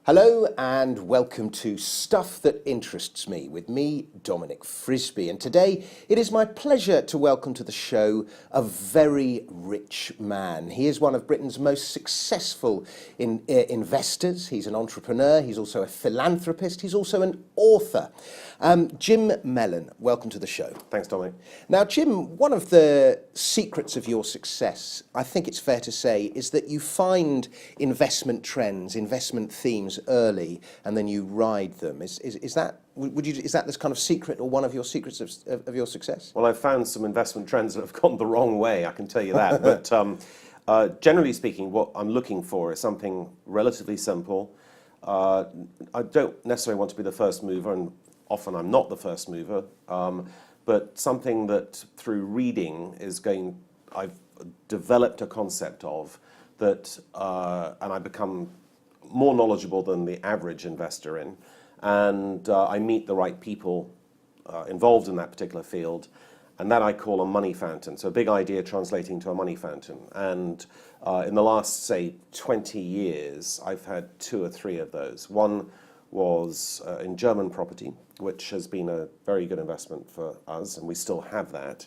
Hello and welcome to Stuff That Interests Me with me, Dominic Frisby. And today it is my pleasure to welcome to the show a very rich man. He is one of Britain's most successful investors. He's an entrepreneur. He's also a philanthropist. He's also an author. Jim Mellon, welcome to the show. Thanks, Dominic. Now, Jim, one of the secrets of your success, I think it's fair to say, is that you find investment trends, investment themes early, and then you ride them. Is that this kind of secret, or one of your secrets of your success? Well, I've found some investment trends that have gone the wrong way, I can tell you that. But generally speaking, what I'm looking for is something relatively simple. I don't necessarily want to be the first mover, and often I'm not the first mover, but something that through reading I've developed a concept of that, and I become more knowledgeable than the average investor in, and I meet the right people involved in that particular field, and that I call a money fountain. So a big idea translating to a money fountain. And in the last, say, 20 years, I've had 2 or 3 of those. One was in German property, which has been a very good investment for us, and we still have that,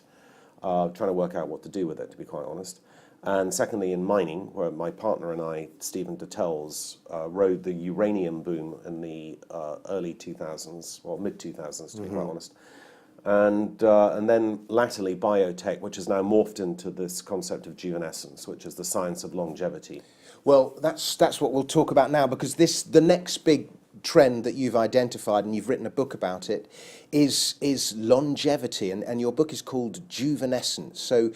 trying to work out what to do with it, to be quite honest. And secondly, in mining, where my partner and I, Stephen Detells, rode the uranium boom in the early 2000s, or mid-2000s, to be quite honest. And then latterly, biotech, which has now morphed into this concept of juvenescence, which is the science of longevity. Well, that's what we'll talk about now, because the next big trend that you've identified, and you've written a book about it, is longevity, and your book is called Juvenescence. So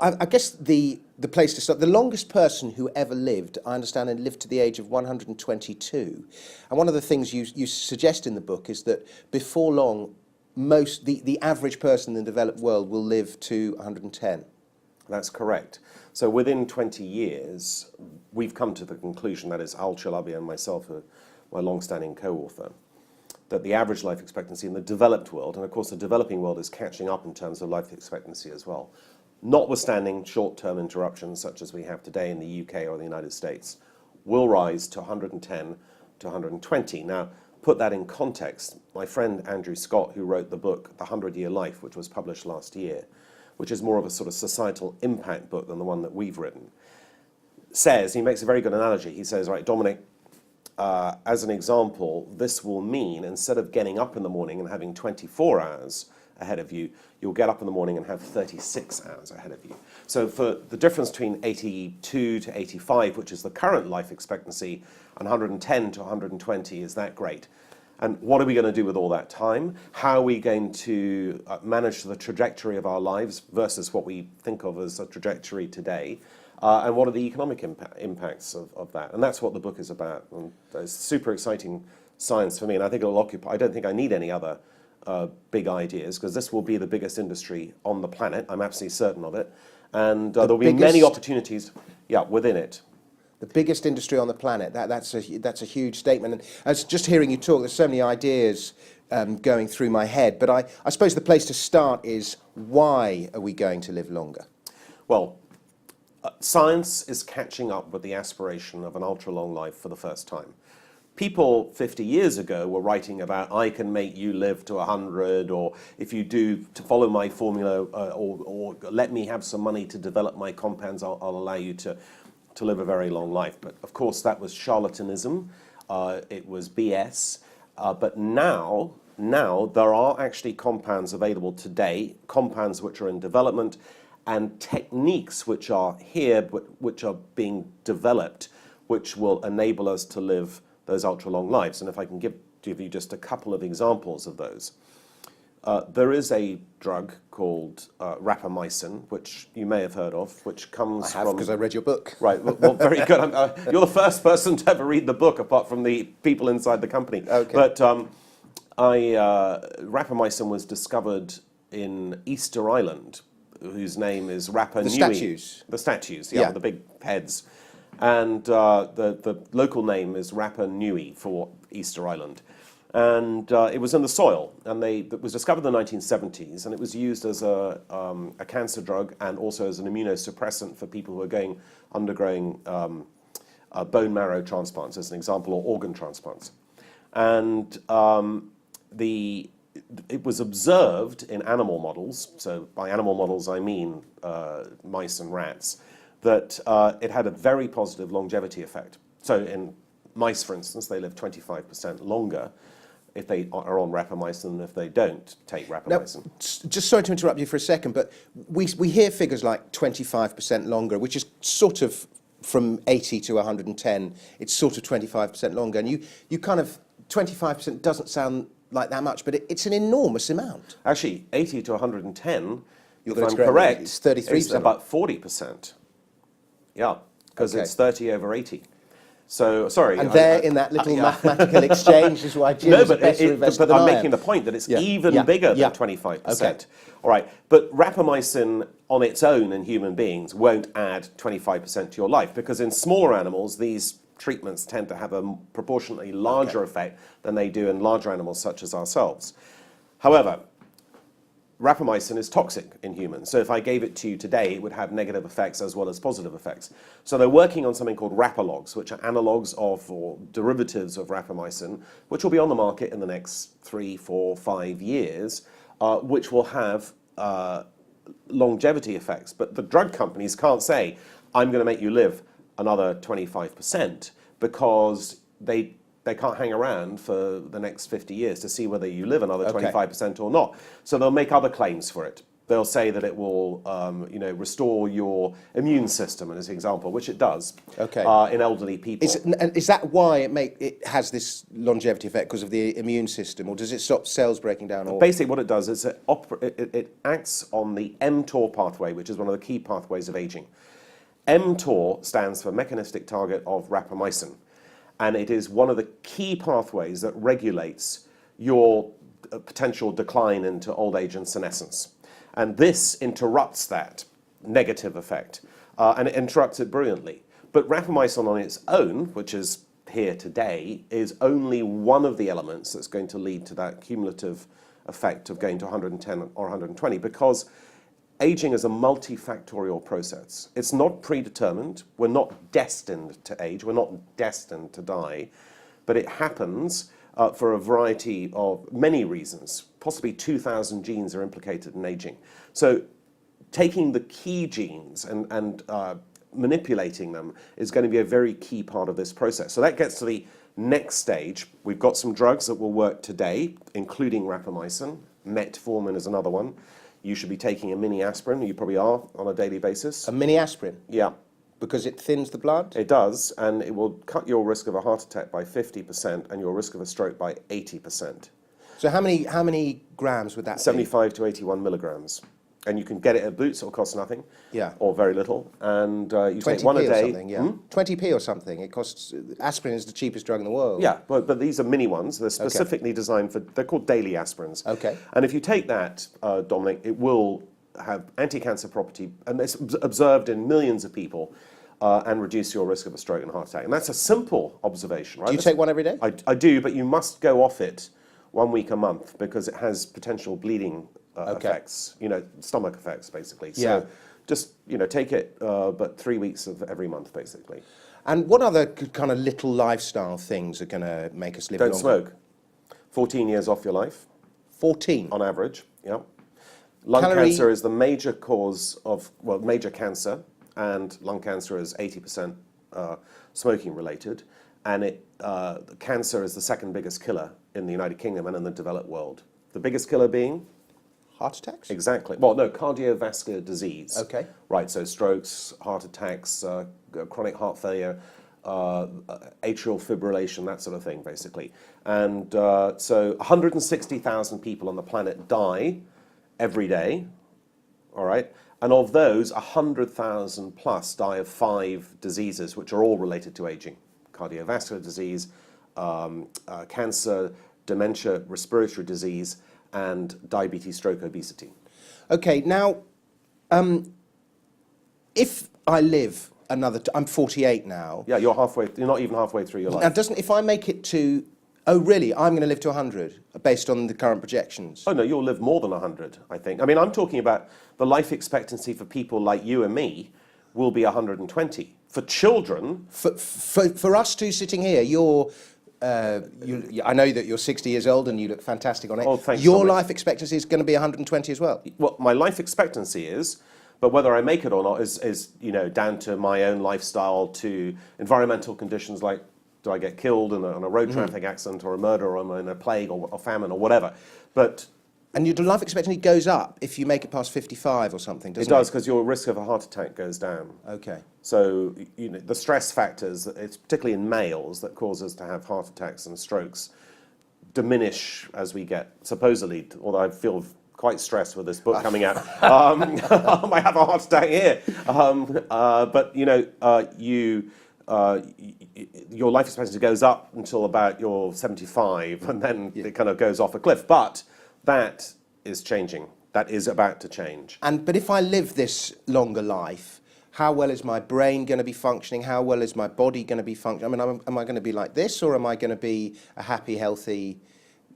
I guess the place to start, the longest person who ever lived, I understand, and lived to the age of 122. And one of the things you suggest in the book is that before long, the average person in the developed world will live to 110. That's correct. So within 20 years, we've come to the conclusion, that is Al Chalabi and myself, my long-standing co-author, that the average life expectancy in the developed world, and of course the developing world is catching up in terms of life expectancy as well, notwithstanding short-term interruptions such as we have today in the UK or the United States, will rise to 110 to 120. Now, put that in context, my friend Andrew Scott, who wrote the book The 100-Year Life, which was published last year, which is more of a sort of societal impact book than the one that we've written, he makes a very good analogy. He says, right, Dominic, as an example, this will mean instead of getting up in the morning and having 24 hours ahead of you, you'll get up in the morning and have 36 hours ahead of you. So for the difference between 82 to 85, which is the current life expectancy, and 110 to 120 is that great. And what are we going to do with all that time? How are we going to manage the trajectory of our lives versus what we think of as a trajectory today? And what are the economic impacts of that? And that's what the book is about. And it's super exciting science for me, and I think it'll occupy. I don't think I need any other big ideas, because this will be the biggest industry on the planet. I'm absolutely certain of it. And there'll be many opportunities within it. The biggest industry on the planet. That's a huge statement. And as just hearing you talk, there's so many ideas going through my head. But I suppose the place to start is, why are we going to live longer? Well, science is catching up with the aspiration of an ultra-long life for the first time. People 50 years ago were writing about, I can make you live to 100, or if you do, to follow my formula, or let me have some money to develop my compounds, I'll allow you to live a very long life. But of course that was charlatanism, it was BS, but now there are actually compounds available today, compounds which are in development, and techniques which are here, but which are being developed, which will enable us to live those ultra-long lives. And if I can give you just a couple of examples of those. There is a drug called rapamycin, which you may have heard of, which comes from... because I read your book. Right, well, very good. You're the first person to ever read the book, apart from the people inside the company. Okay. But rapamycin was discovered in Easter Island, whose name is Rapa Nui. The statues? The statues, yeah, with the big heads. And the local name is Rapa Nui for Easter Island. And it was in the soil, and it was discovered in the 1970s, and it was used as a cancer drug and also as an immunosuppressant for people who are undergoing bone marrow transplants, as an example, or organ transplants. And it was observed in animal models, so by animal models I mean mice and rats, that it had a very positive longevity effect. So in mice, for instance, they live 25% longer if they are on rapamycin than if they don't take rapamycin. Now, just sorry to interrupt you for a second, but we hear figures like 25% longer, which is sort of from 80 to 110, it's sort of 25% longer. And you kind of, 25% doesn't sound like that much, but it's an enormous amount. Actually, 80 to 110, You're if I'm correct, correct, it's 33%. is about 40%. Yeah, because Okay. it's 30 over 80. So, sorry. And there, in that little mathematical exchange, is why Jim is a better investor but than I'm I am. making the point that it's Yeah. even Yeah. bigger Yeah. than 25%. Okay. All right, but rapamycin on its own in human beings won't add 25% to your life, because in smaller animals, these treatments tend to have a proportionately larger effect than they do in larger animals such as ourselves. However, rapamycin is toxic in humans, so if I gave it to you today, it would have negative effects as well as positive effects. So they're working on something called rapalogs, which are analogs of or derivatives of rapamycin, which will be on the market in the next 3, 4, 5 years, which will have longevity effects. But the drug companies can't say, I'm going to make you live another 25%, because they can't hang around for the next 50 years to see whether you live another 25% or not. So they'll make other claims for it. They'll say that it will, restore your immune system, as an example, which it does in elderly people. Is that why it has this longevity effect, because of the immune system, or does it stop cells breaking down? Or? Basically, what it does is it acts on the mTOR pathway, which is one of the key pathways of aging. mTOR stands for mechanistic target of rapamycin, and it is one of the key pathways that regulates your potential decline into old age and senescence. And this interrupts that negative effect, and it interrupts it brilliantly. But rapamycin on its own, which is here today, is only one of the elements that's going to lead to that cumulative effect of going to 110 or 120, because aging is a multifactorial process. It's not predetermined. We're not destined to age. We're not destined to die. But it happens for a variety of many reasons. Possibly 2,000 genes are implicated in aging. So taking the key genes and manipulating them is going to be a very key part of this process. So that gets to the next stage. We've got some drugs that will work today, including rapamycin. Metformin is another one. You should be taking a mini aspirin. You probably are on a daily basis. A mini aspirin? Yeah. Because it thins the blood? It does, and it will cut your risk of a heart attack by 50% and your risk of a stroke by 80%. So how many grams would that be? 75 to 81 milligrams. And you can get it at Boots, it'll cost nothing. Yeah. Or very little. And you take one a 20p or day. something, yeah. 20p or something. It costs, aspirin is the cheapest drug in the world. Yeah, but these are mini ones. They're specifically designed for, they're called daily aspirins. Okay. And if you take that, Dominic, it will have anti-cancer property, and it's observed in millions of people, and reduce your risk of a stroke and heart attack. And that's a simple observation, right? Do you take one every day? I do, but you must go off it 1 week a month, because it has potential bleeding effects, stomach effects, basically. So just, take it, but 3 weeks of every month, basically. And what other kind of little lifestyle things are going to make us live longer? Don't smoke. 14 years off your life. 14? On average, yeah. Lung cancer is the major cause of, major cancer, and lung cancer is 80% smoking related, and cancer is the second biggest killer in the United Kingdom and in the developed world. The biggest killer being? Heart attacks? Exactly. Well, no, cardiovascular disease. Okay. Right, so strokes, heart attacks, chronic heart failure, atrial fibrillation, that sort of thing, basically. And so 160,000 people on the planet die every day, all right? And of those, 100,000 plus die of 5 diseases, which are all related to aging. Cardiovascular disease, cancer, dementia, respiratory disease, and diabetes, stroke, obesity. Okay, now, if I live another, I'm 48 now. Yeah, you're not even halfway through your life. Now, if I make it to, oh really, I'm going to live to 100, based on the current projections? Oh no, you'll live more than 100, I think. I mean, I'm talking about the life expectancy for people like you and me will be 120. For children, For us two sitting here, I know that you're 60 years old and you look fantastic on it. Oh, thanks, Your Dominic. life expectancy is going to be 120 as well. well, my life expectancy is, but whether I make it or not is down to my own lifestyle, to environmental conditions like do I get killed in a road traffic accident or a murder or am I in a plague or famine or whatever. But And your life expectancy goes up if you make it past 55 or something, doesn't it it? does, because your risk of a heart attack goes down. Okay. So the stress factors, it's particularly in males, that cause us to have heart attacks and strokes, diminish as we get, supposedly, although I feel quite stressed with this book coming out. I might have a heart attack here. But your life expectancy goes up until about your 75, and then it kind of goes off a cliff. But that is changing. That is about to change. But if I live this longer life, how well is my brain going to be functioning? How well is my body going to be functioning? I mean, am I going to be like this, or am I going to be a happy, healthy,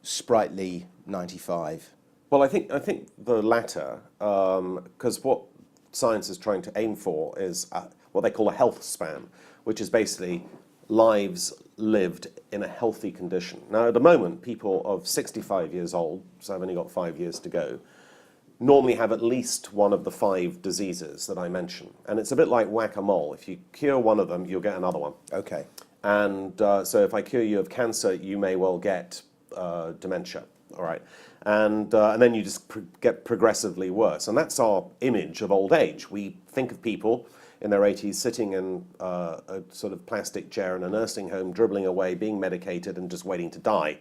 sprightly 95? Well, I think the latter, because what science is trying to aim for is what they call a health span, which is basically lives lived in a healthy condition. Now, at the moment, people of 65 years old, so I've only got 5 years to go, normally have at least one of the 5 diseases that I mentioned. And it's a bit like whack-a-mole. If you cure one of them, you'll get another one. Okay. And so if I cure you of cancer, you may well get dementia, all right? And then you just get progressively worse. And that's our image of old age. We think of people in their 80s sitting in a sort of plastic chair in a nursing home, dribbling away, being medicated, and just waiting to die.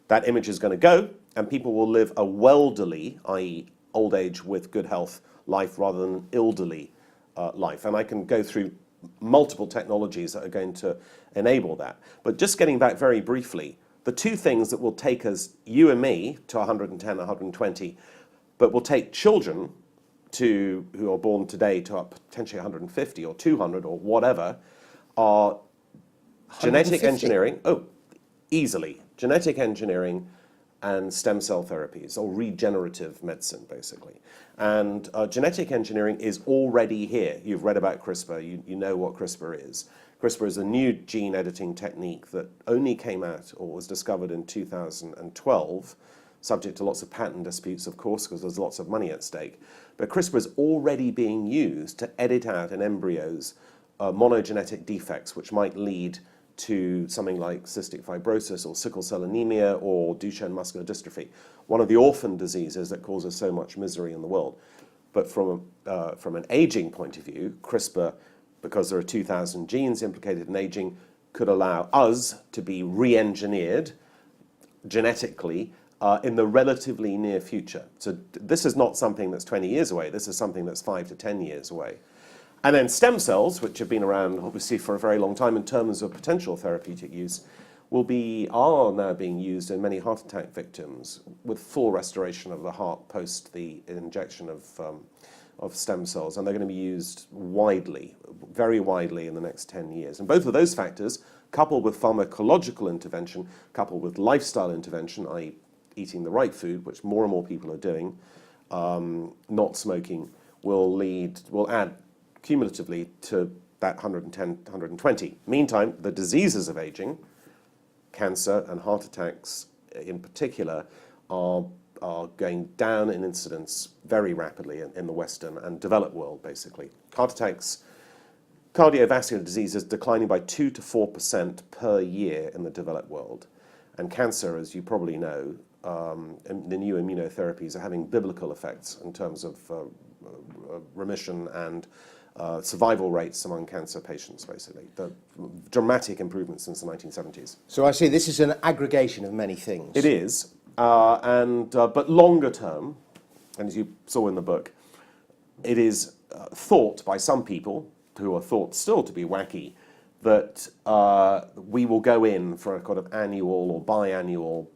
That image is going to go, and people will live a welderly, i.e. old age with good health life, rather than an elderly life. And I can go through multiple technologies that are going to enable that. But just getting back very briefly, the two things that will take us, you and me, to 110, 120, but will take children who are born today to potentially 150 or 200 or whatever, are genetic 150? engineering. Oh, easily. Genetic engineering and stem cell therapies, or regenerative medicine, basically. And genetic engineering is already here. You've read about CRISPR. You know what CRISPR is. CRISPR is a new gene editing technique that only came out or was discovered in 2012, subject to lots of patent disputes, of course, because there's lots of money at stake. But CRISPR is already being used to edit out in embryos monogenetic defects, which might lead to something like cystic fibrosis or sickle cell anemia or Duchenne muscular dystrophy, one of the orphan diseases that causes so much misery in the world. But from an aging point of view, CRISPR, because there are 2,000 genes implicated in aging, could allow us to be re-engineered genetically in the relatively near future. So this is not something that's 20 years away. This is something that's 5 to 10 years away. And then stem cells, which have been around obviously for a very long time in terms of potential therapeutic use, are now being used in many heart attack victims with full restoration of the heart post the injection of stem cells. And they're going to be used widely, very widely in the next 10 years. And both of those factors, coupled with pharmacological intervention, coupled with lifestyle intervention, i.e. eating the right food, which more and more people are doing, not smoking, will add cumulatively to that 110, 120. Meantime, the diseases of aging, cancer and heart attacks in particular, are going down in incidence very rapidly in the Western and developed world, basically. Heart attacks, cardiovascular diseases declining by 2 to 4% per year in the developed world. And cancer, as you probably know, the new immunotherapies are having biblical effects in terms of remission and survival rates among cancer patients, basically. The dramatic improvements since the 1970s. So I see this is an aggregation of many things. It is, but longer term, and as you saw in the book, it is thought by some people, who are thought still to be wacky, that we will go in for a kind of annual or biannual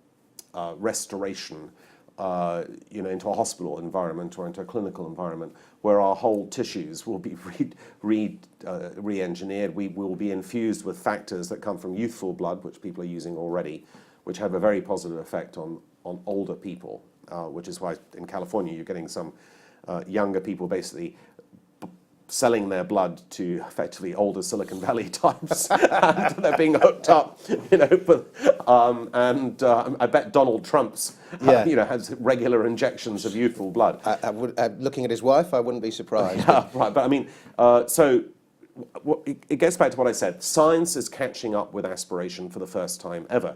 restoration into a hospital environment or into a clinical environment where our whole tissues will be re-engineered. We will be infused with factors that come from youthful blood, which people are using already, which have a very positive effect on older people, which is why in California you're getting some younger people basically selling their blood to effectively older Silicon Valley types, and they're being hooked up, I bet Donald Trump's, has regular injections of youthful blood. Looking at his wife, I wouldn't be surprised. Yeah, right. But I mean, it gets back to what I said. Science is catching up with aspiration for the first time ever.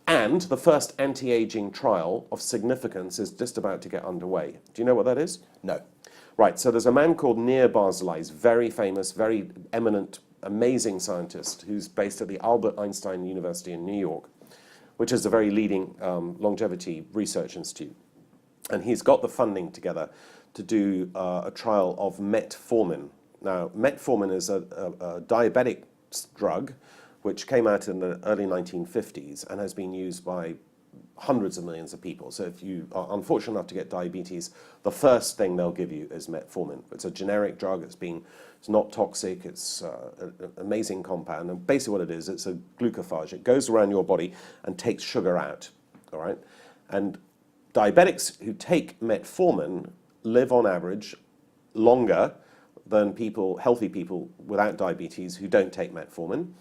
And the first anti-aging trial of significance is just about to get underway. Do you know what that is? No. Right, so there's a man called Nir Barzilai, very famous, very eminent, amazing scientist who's based at the Albert Einstein University in New York, which is a very leading longevity research institute. And he's got the funding together to do a trial of metformin. Now, metformin is a diabetic drug which came out in the early 1950s and has been used by hundreds of millions of people. So if you are unfortunate enough to get diabetes, the first thing they'll give you is metformin. It's a generic drug. It's not toxic. It's an amazing compound. And basically what it is, it's a glucophage. It goes around your body and takes sugar out. All right? And diabetics who take metformin live on average longer than healthy people without diabetes who don't take metformin,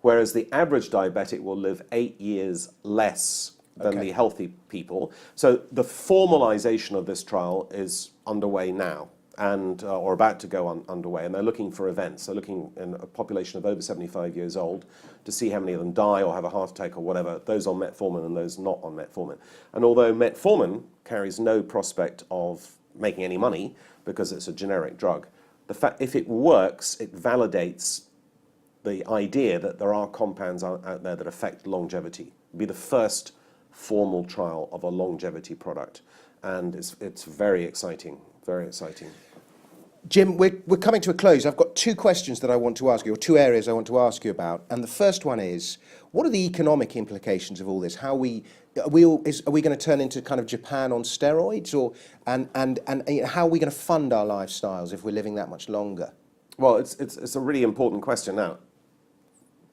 whereas the average diabetic will live 8 years less than the healthy people. So the formalization of this trial is underway now, and or about to go underway, and they're looking for events. They're looking in a population of over 75 years old to see how many of them die or have a heart attack or whatever, those on metformin and those not on metformin. And although metformin carries no prospect of making any money because it's a generic drug, the fact if it works, it validates the idea that there are compounds out there that affect longevity. It'll be the first formal trial of a longevity product, and it's very exciting, very exciting. Jim, we're coming to a close. I've got two questions that I want to ask you, or two areas I want to ask you about. And the first one is, what are the economic implications of all this? Are we going to turn into kind of Japan on steroids, or and how are we going to fund our lifestyles if we're living that much longer? Well, it's a really important question. Now,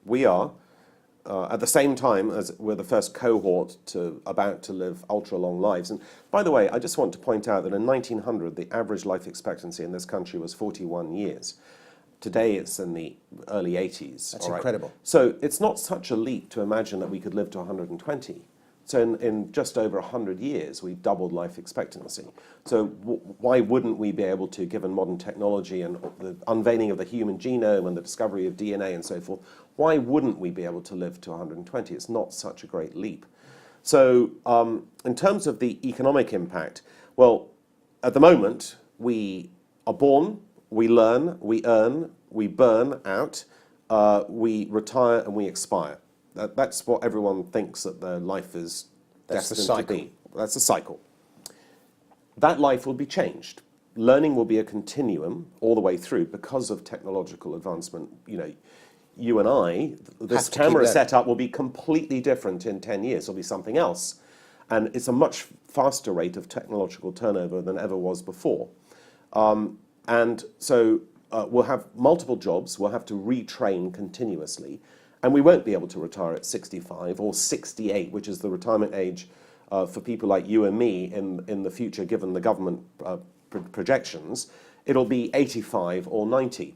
we are at the same time as we're the first cohort about to live ultra-long lives. And by the way, I just want to point out that in 1900, the average life expectancy in this country was 41 years. Today, it's in the early 80s. That's incredible. So it's not such a leap to imagine that we could live to 120. So in just over 100 years, we've doubled life expectancy. So why wouldn't we be able to, given modern technology and the unveiling of the human genome and the discovery of DNA and so forth, why wouldn't we be able to live to 120? It's not such a great leap. So in terms of the economic impact, well, at the moment, we are born, we learn, we earn, we burn out, we retire, and we expire. That's what everyone thinks that their life is destined to be. That's a cycle. That life will be changed. Learning will be a continuum all the way through because of technological advancement. You and I, this camera setup will be completely different in 10 years. It'll be something else. And it's a much faster rate of technological turnover than ever was before. And so we'll have multiple jobs. We'll have to retrain continuously. And we won't be able to retire at 65 or 68, which is the retirement age for people like you and me in the future, given the government projections. It'll be 85 or 90.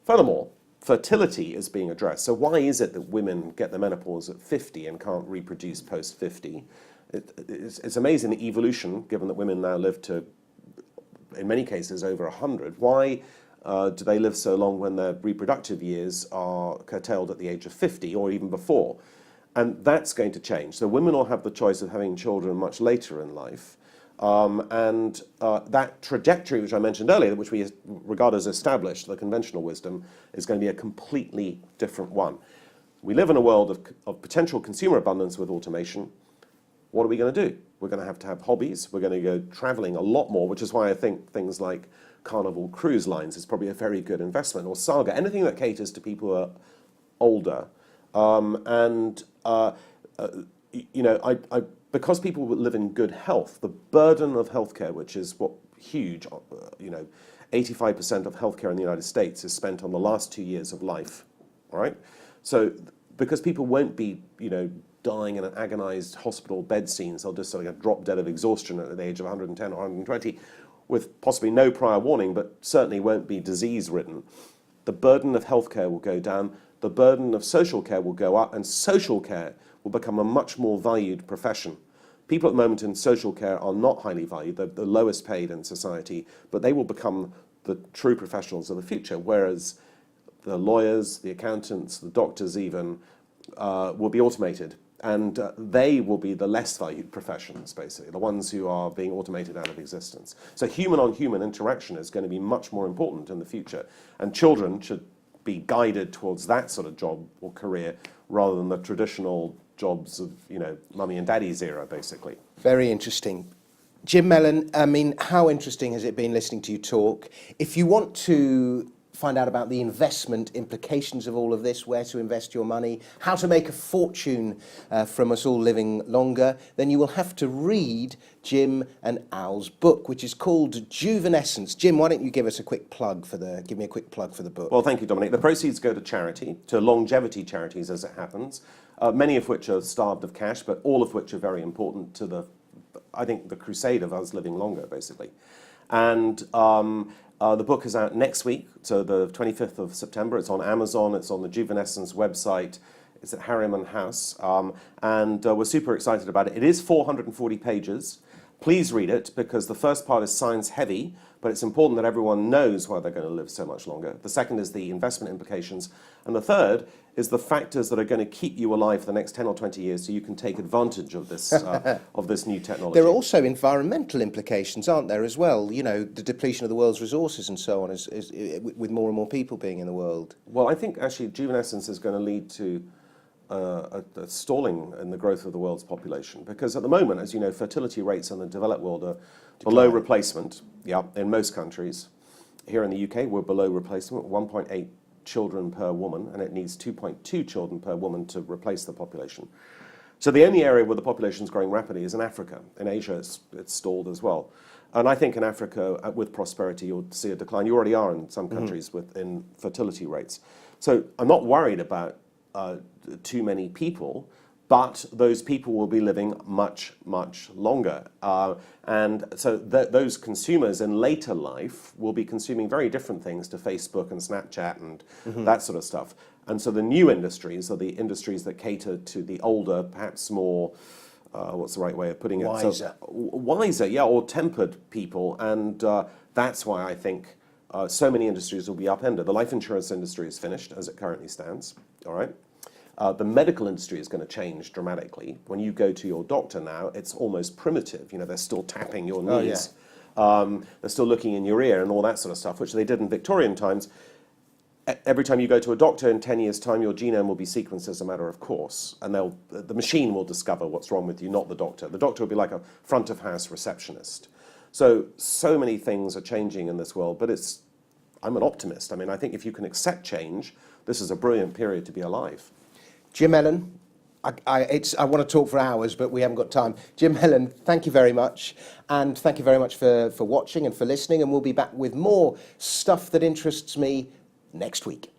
Furthermore, fertility is being addressed. So why is it that women get the menopause at 50 and can't reproduce post 50? It's amazing the evolution, given that women now live to, in many cases, over 100. Why do they live so long when their reproductive years are curtailed at the age of 50 or even before? And that's going to change. So women will have the choice of having children much later in life. And that trajectory, which I mentioned earlier, which we regard as established, the conventional wisdom, is going to be a completely different one. We live in a world of potential consumer abundance with automation. What are we going to do? We're going to have hobbies. We're going to go traveling a lot more, which is why I think things like Carnival Cruise Lines is probably a very good investment, or Saga, anything that caters to people who are older. Because people live in good health, the burden of healthcare, which is huge, 85% of healthcare in the United States is spent on the last 2 years of life, all right? So because people won't be, dying in an agonized hospital bed scenes, they'll just sort of drop dead of exhaustion at the age of 110 or 120. with possibly no prior warning, but certainly won't be disease-ridden, the burden of healthcare will go down, the burden of social care will go up, and social care will become a much more valued profession. People at the moment in social care are not highly valued, they're the lowest paid in society, but they will become the true professionals of the future, whereas the lawyers, the accountants, the doctors even, will be automated. And they will be the less valued professions, basically, the ones who are being automated out of existence. So human-on-human interaction is going to be much more important in the future. And children should be guided towards that sort of job or career rather than the traditional jobs of, mummy and daddy's era, basically. Very interesting. Jim Mellon, I mean, how interesting has it been listening to you talk? If you want to find out about the investment implications of all of this, where to invest your money, how to make a fortune from us all living longer, then you will have to read Jim and Al's book, which is called Juvenescence. Jim, why don't you give me a quick plug for the book? Well, thank you, Dominic. The proceeds go to charity, to longevity charities as it happens, many of which are starved of cash, but all of which are very important to the crusade of us living longer, basically. And the book is out next week, so the 25th of September. It's on Amazon, it's on the Juvenescence website, it's at Harriman House, and we're super excited about it. It is 440 pages. Please read it, because the first part is science heavy, but it's important that everyone knows why they're going to live so much longer. The second is the investment implications, and the third is the factors that are going to keep you alive for the next 10 or 20 years so you can take advantage of this of this new technology. There are also environmental implications, aren't there, as well? The depletion of the world's resources and so on, is with more and more people being in the world. Well, I think actually juvenescence is going to lead to a stalling in the growth of the world's population, because at the moment, as you know, fertility rates in the developed world are below replacement. Yeah, in most countries. Here in the UK, we're below replacement, 1.8 children per woman, and it needs 2.2 children per woman to replace the population. So the only area where the population is growing rapidly is in Africa. In Asia, it's stalled as well. And I think in Africa, with prosperity, you'll see a decline. You already are in some countries in fertility rates. So I'm not worried about too many people, but those people will be living much, much longer. And so those consumers in later life will be consuming very different things to Facebook and Snapchat and that sort of stuff. And so the new industries are the industries that cater to the older, perhaps more, what's the right way of putting it? Wiser, yeah, or tempered people. And that's why I think so many industries will be upended. The life insurance industry is finished as it currently stands, all right? The medical industry is going to change dramatically. When you go to your doctor now, it's almost primitive. They're still tapping your knees. Oh, yeah. They're still looking in your ear and all that sort of stuff, which they did in Victorian times. Every time you go to a doctor in 10 years' time, your genome will be sequenced as a matter of course, and the machine will discover what's wrong with you, not the doctor. The doctor will be like a front-of-house receptionist. So many things are changing in this world, but I'm an optimist. I mean, I think if you can accept change, this is a brilliant period to be alive. Jim Mellon, I want to talk for hours, but we haven't got time. Jim Mellon, thank you very much. And thank you very much for watching and for listening. And we'll be back with more stuff that interests me next week.